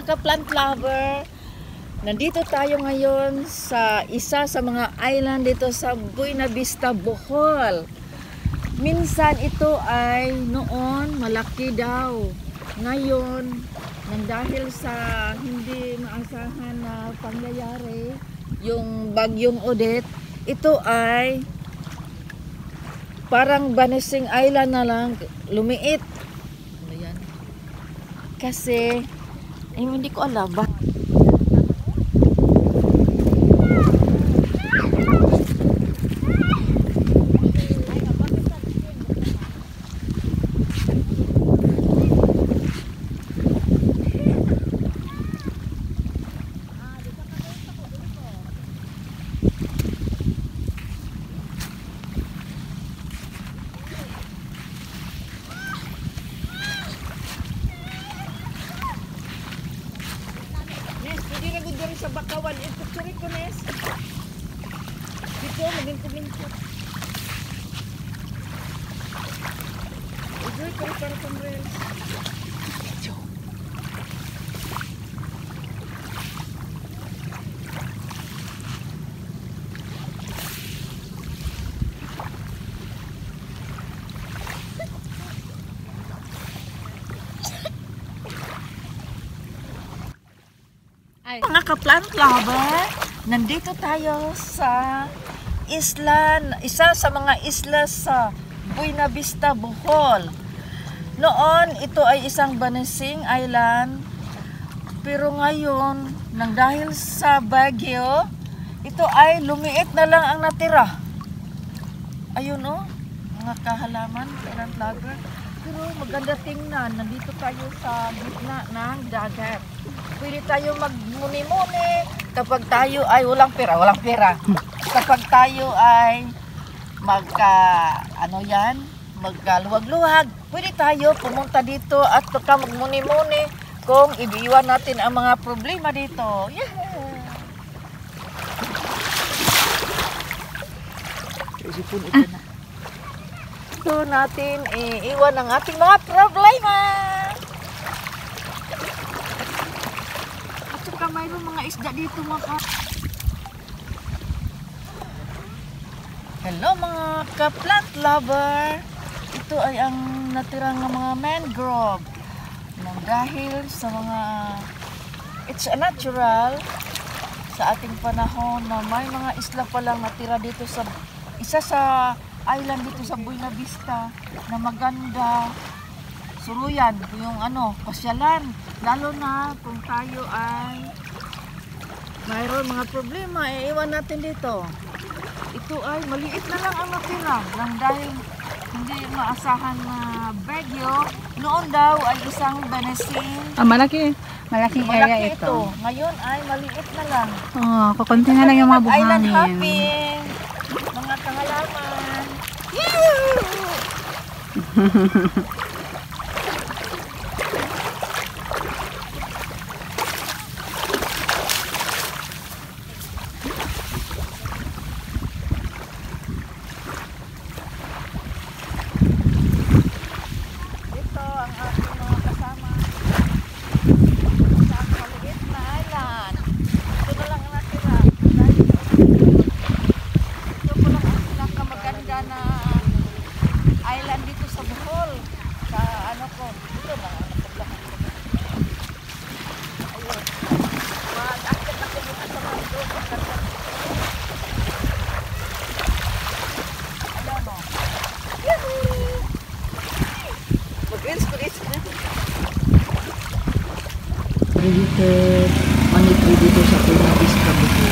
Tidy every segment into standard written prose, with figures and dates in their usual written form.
mga ka-plant lover, nandito tayo ngayon sa isa sa mga island dito sa Buena Vista, Bohol. Minsan ito ay noon malaki daw. Ngayon, nang dahil sa hindi maasahan na pangyayari, yung bagyong Odette, ito ay parang Vanishing Island na lang, lumiit. Ano yan? Kasi, hindi ko alam ba. Sa Bakawan, ito tsuri ko, Nes. Dito, maglingkod-lingkod. Enjoy ko rin para kong rails. Mga ka-plant lover, nandito tayo sa isla, isa sa mga isla sa Buena Vista, Bohol. Noon, ito ay isang Vanishing Island, pero ngayon, nang dahil sa bagyo, ito ay lumiit na lang ang natira. Ayun o, mga kahalaman, plant lover. Pero maganda tingnan, nandito tayo sa gitna ng dagat. Pwede tayo magmuni-muni kapag tayo ay walang pera. Kapag tayo ay magkaluwag-luwag, pwede tayo pumunta dito at magmuni-muni kung ibiiwan natin ang mga problema dito. Yeah! Isipon ito na. Ito natin iiwan ang ating mga problema. At saka mayroon mga isda dito mga Hello mga ka-plant lover. Ito ay ang natirang mga mangrove. Nang dahil sa mga it's a natural sa ating panahon na may mga isla pa lang natira dito sa isa sa island dito sa Buena Vista na maganda suruyan yung pasyalan, lalo na kung tayo ay mayroon mga problema, iiwan natin dito. Ito ay maliit na lang ang natira lang dahil hindi maasahan na bagyo. Noon daw ay isang Vanishing malaking area ito. Ngayon ay maliit na lang. Kukunti na lang yung mga buhangin. Island hopping, mga kahalaman. Ito ang ating mga kasama sa maliit na island. Ito na lang ang natira. Ito po lang ang pinakamaganda na island dito sa Bohol. Sa ito lang ang napaglakan ko. Ayun. Mag-akit ako dito sa mangrove. Alam mo. Yahoo! Mag-reels na. Related manitri dito sa Buena Vista, Bohol.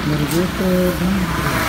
Related